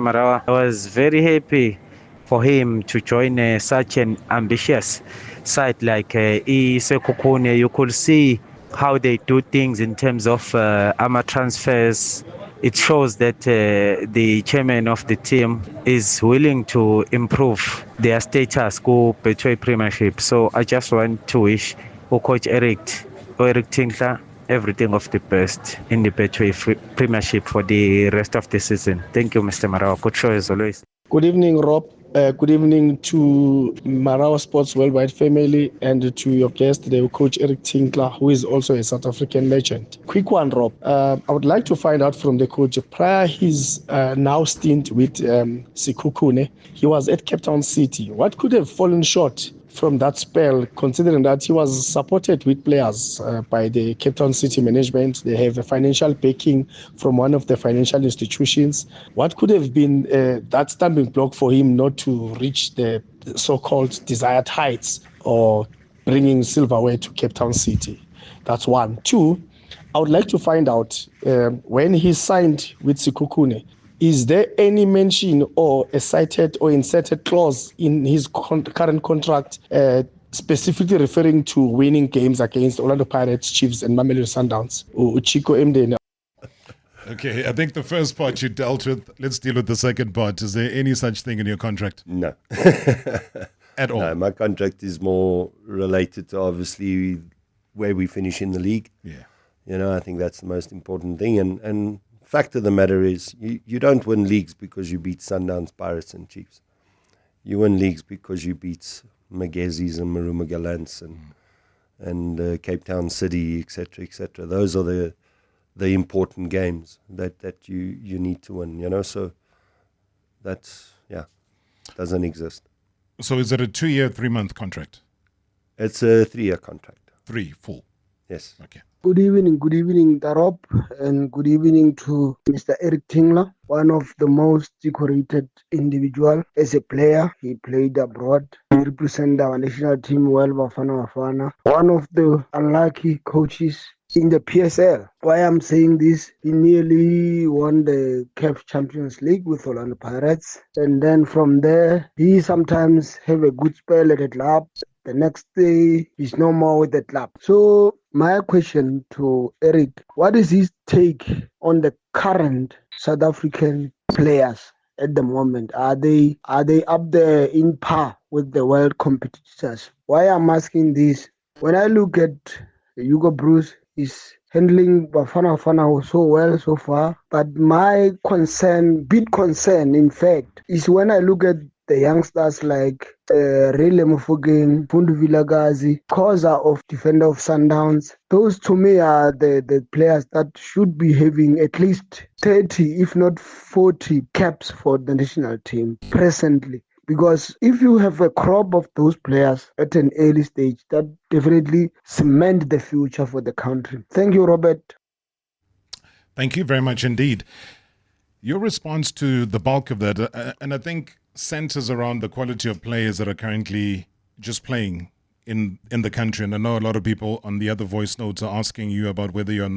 Marawa, I was very happy for him to join such an ambitious site like Sekhukhune. You could see how they do things in terms of amateur transfers. It shows that the chairman of the team is willing to improve their status, go Betway Premiership. So I just want to wish Coach Eric Tinkler everything of the best in the Betway Premiership for the rest of the season. Thank you, Mr. Marawa. Good show as always. Good evening, Rob. Good evening to Marawa Sports Worldwide family and to your guest, the Coach Eric Tinkler, who is also a South African legend. Quick one, Rob. I would like to find out from the coach, prior his now stint with Sekhukhune, he was at Cape Town City. What could have fallen short from that spell, considering that he was supported with players by the Cape Town City management? They have a financial backing from one of the financial institutions. What could have been that stumbling block for him not to reach the so-called desired heights or bringing silverware to Cape Town City? That's one. Two, I would like to find out when he signed with Sekhukhune, is there any mention or a cited or inserted clause in his current contract specifically referring to winning games against Orlando Pirates, Chiefs, and Mamelodi Sundowns? Uchiko Mdene. Okay, I think the first part you dealt with. Let's deal with the second part. Is there any such thing in your contract? No. At all? No, my contract is more related to obviously where we finish in the league. Yeah. I think that's the most important thing. And fact of the matter is, you don't win leagues because you beat Sundowns, Pirates, and Chiefs. You win leagues because you beat Magezis and Maruma Gallants and Cape Town City, etc., etc. Those are the important games that you need to win. So that's doesn't exist. So is it a 2-year, 3-month contract? It's a 3-year contract. 3 full. Yes. Okay. Good evening, Darob, and good evening to Mr. Eric Tinkler, one of the most decorated individual as a player. He played abroad. He represented our national team well, Bafana Bafana. One of the unlucky coaches in the PSL. Why I'm saying this, he nearly won the CAF Champions League with Orlando Pirates. And then from there, he sometimes have a good spell at the club. The next day, he's no more with the club. So my question to Eric, what is his take on the current South African players at the moment? Are they up there in par with the world competitors? Why I'm asking this, when I look at Hugo Bruce, is handling Bafana Bafana so well so far. But my big concern, in fact, is when I look at the youngsters like Rile Mufugeng, Pundu Vilagazi, Koza of Defender of Sundowns. Those to me are the players that should be having at least 30, if not 40 caps for the national team presently. Because if you have a crop of those players at an early stage, that definitely cement the future for the country. Thank you, Robert. Thank you very much indeed. Your response to the bulk of that, and I think centers around the quality of players that are currently just playing in the country. And I know a lot of people on the other voice notes are asking you about whether you're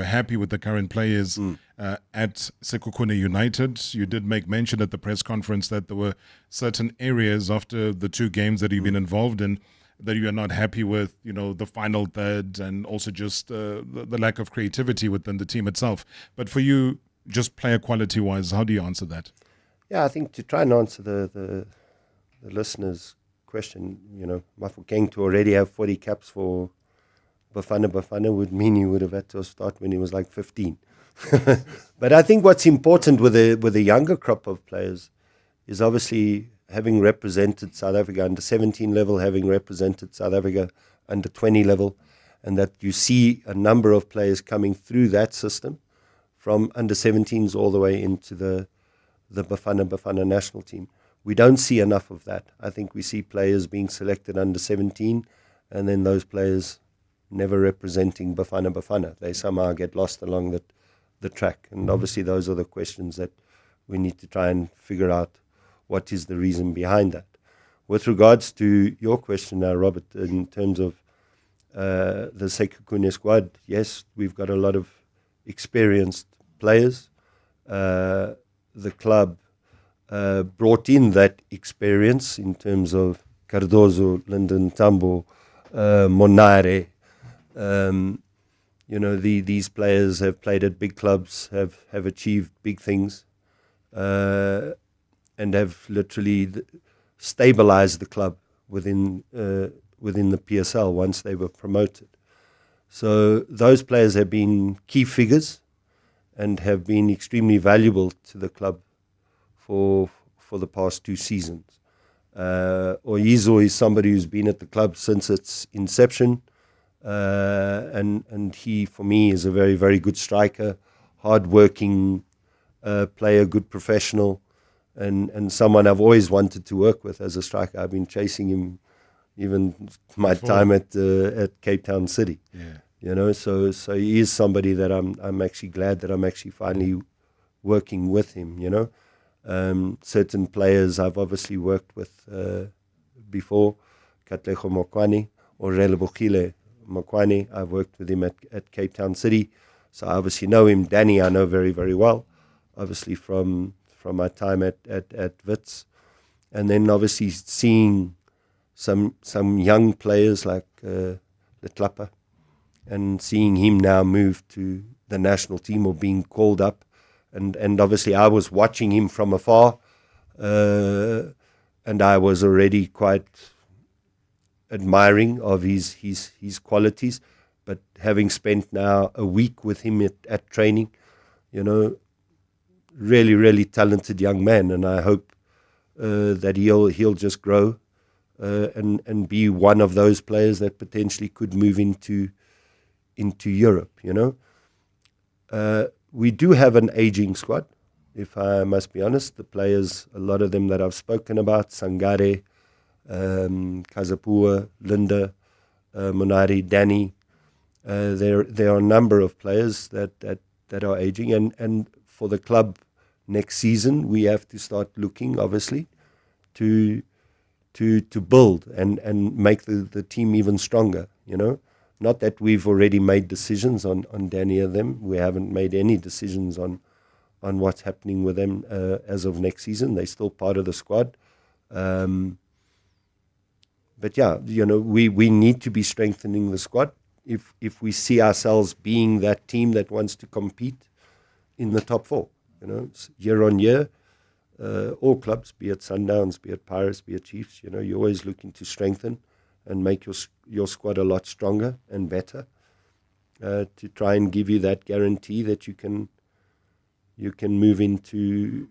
happy with the current players at Sekhukhune United. You did make mention at the press conference that there were certain areas after the two games that you've been involved in that you are not happy with, the final third, and also just the lack of creativity within the team itself. But for you, just player quality-wise, how do you answer that? Yeah, I think to try and answer the listeners' question, Mafokeng to already have 40 caps for Bafana Bafana would mean he would have had to start when he was like 15. But I think what's important with a younger crop of players is obviously having represented South Africa under 17 level, having represented South Africa under 20 level, and that you see a number of players coming through that system from under 17s all the way into the Bafana Bafana national team. We don't see enough of that. I think we see players being selected under 17 and then those players never representing Bafana Bafana. They somehow get lost along the track. And obviously those are the questions that we need to try and figure out what is the reason behind that. With regards to your question now, Robert, in terms of the Sekhukhune squad, yes, we've got a lot of experienced players. The club brought in that experience in terms of Cardozo, Lyndon Tambo, Monare. These players have played at big clubs, have achieved big things, and have literally stabilized the club within the PSL once they were promoted. So those players have been key figures and have been extremely valuable to the club for the past 2 seasons. Oyizo is somebody who's been at the club since its inception, and he, for me, is a very, very good striker, hard-working player, good professional, and someone I've always wanted to work with as a striker. I've been chasing him even my time at Cape Town City. Yeah. So he is somebody that I'm actually glad that I'm actually finally working with him. Certain players I've obviously worked with before, Katlego Mokwani or Relebogile Mokwani. I've worked with him at Cape Town City, so I obviously know him. Danny I know very, very well, obviously from my time at Wits, and then obviously seeing some young players like Letlapa, and seeing him now move to the national team or being called up, and obviously I was watching him from afar, and I was already quite admiring of his qualities, but having spent now a week with him at training, really, really talented young man, and I hope that he'll just grow and be one of those players that potentially could move into Europe. We do have an aging squad, if I must be honest. The players, a lot of them that I've spoken about, Sangare, Kazapua, Linda, Monari, Danny, there are a number of players that are aging, and for the club next season we have to start looking obviously to build and make the team even stronger. Not that we've already made decisions on Danny or them. We haven't made any decisions on what's happening with them as of next season. They're still part of the squad. But yeah, we need to be strengthening the squad if we see ourselves being that team that wants to compete in the top 4. Year on year, all clubs, be it Sundowns, be it Pirates, be it Chiefs, you're always looking to strengthen and make your squad a lot stronger and better, to try and give you that guarantee that you can move into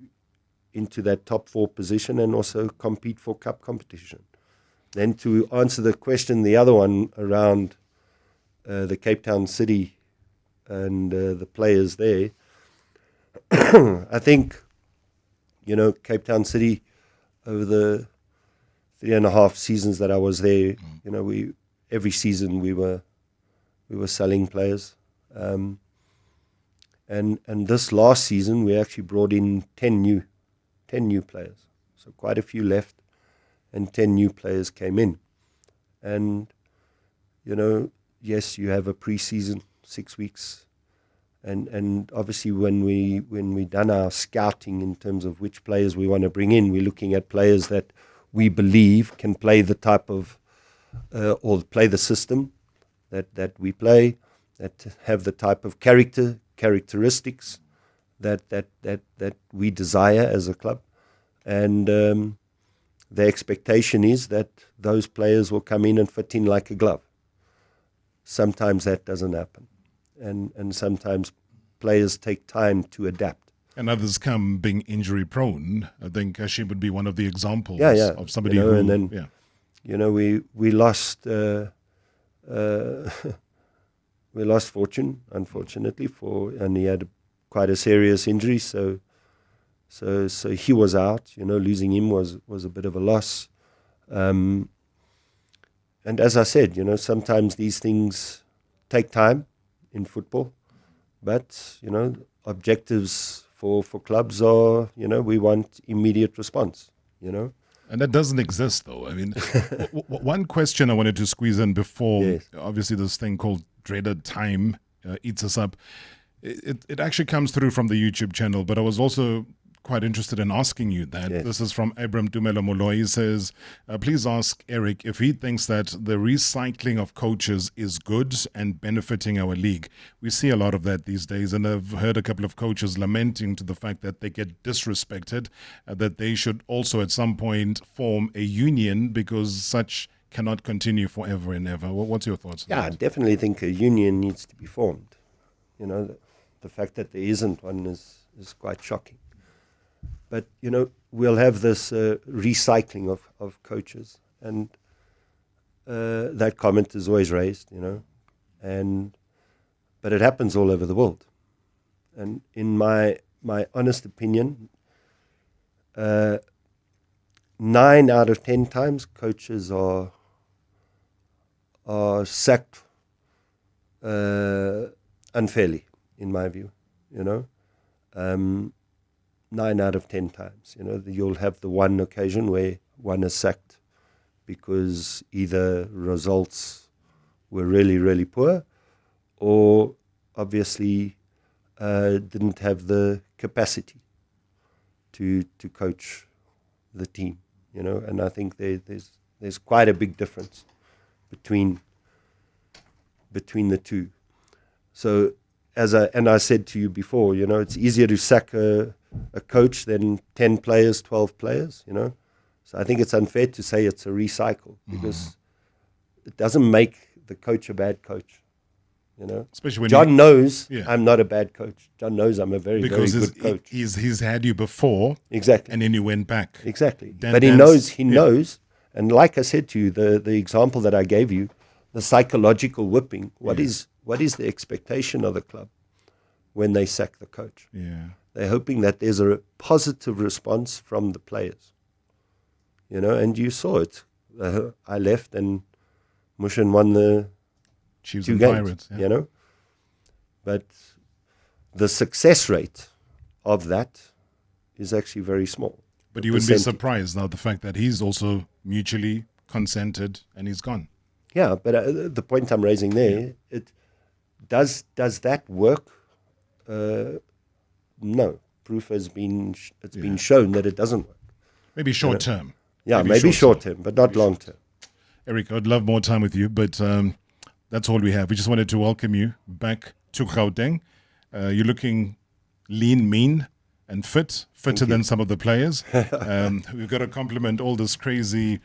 that top 4 position and also compete for cup competition. Then to answer the question, the other one around the Cape Town City and the players there, I think, Cape Town City, over the 3.5 seasons that I was there, every season we were selling players. And this last season, we actually brought in 10 new players. So quite a few left, and 10 new players came in. And, yes, you have a pre-season, 6 weeks. And obviously when we done our scouting in terms of which players we want to bring in, we're looking at players that we believe can play the type of, or play the system that we play, that have the type of characteristics that we desire as a club. And the expectation is that those players will come in and fit in like a glove. Sometimes that doesn't happen. And sometimes players take time to adapt. And others come being injury prone. I think Ashim would be one of the examples of somebody who... And then, we lost... we lost Fortune, unfortunately, and he had quite a serious injury, so he was out. Losing him was a bit of a loss. And as I said, sometimes these things take time in football, but objectives for clubs are, we want immediate response. And that doesn't exist, though. I mean, one question I wanted to squeeze in before, obviously this thing called dreaded time eats us up. It actually comes through from the YouTube channel, but I was also quite interested in asking you that. This is from Abram Tumelo Moloi. He says, please ask Eric if he thinks that the recycling of coaches is good and benefiting our league. We see a lot of that these days, and I've heard a couple of coaches lamenting to the fact that they get disrespected, that they should also at some point form a union because such cannot continue forever and ever. What's your thoughts on that? I definitely think a union needs to be formed. The fact that there isn't one is quite shocking. But, we'll have this recycling of coaches. And that comment is always raised, but it happens all over the world. And in my honest opinion, 9 out of 10 times coaches are sacked unfairly, in my view, 9 out of 10 times. You'll have the one occasion where one is sacked because either results were really, really poor or obviously didn't have the capacity to coach the team, and I think there's quite a big difference between the two. So I said to you before, it's easier to sack a coach than 10 players, 12 players, So I think it's unfair to say it's a recycle because it doesn't make the coach a bad coach, Especially when John knows I'm not a bad coach. John knows I'm a very, very good coach. He's had you before. Exactly. And then you went back. Exactly. But he knows. And like I said to you, the example that I gave you, the psychological whipping, what is the expectation of the club when they sack the coach? Yeah. They're hoping that there's a positive response from the players, and you saw it. I left and Mushin won the Chiefs 2 and games, Pirates, But the success rate of that is actually very small. But you wouldn't be surprised now the fact that he's also mutually consented and he's gone. Yeah, but the point I'm raising there, does that work? No, proof has been been shown that it doesn't work. Maybe short term. Yeah, maybe short term, but not long term. Eric, I'd love more time with you, but that's all we have. We just wanted to welcome you back to Gauteng. You're looking lean, mean, and fitter than some of the players. We've got to compliment all this crazy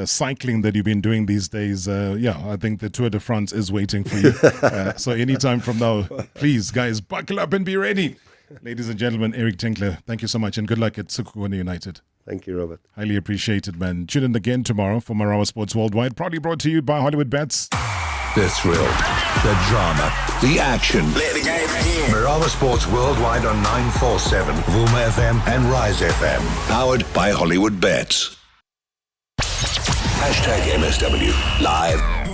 cycling that you've been doing these days. I think the Tour de France is waiting for you. So anytime from now, please, guys, buckle up and be ready. Ladies and gentlemen, Eric Tinkler, thank you so much and good luck at Sekhukhune United. Thank you, Robert. Highly appreciated, man. Tune in again tomorrow for Marawa Sports Worldwide, proudly brought to you by Hollywood Bets. The thrill, the drama, the action. Let the game begin. Marawa Sports Worldwide on 947, Vuma FM and Rise FM. Powered by Hollywood Bets. #MSW Live.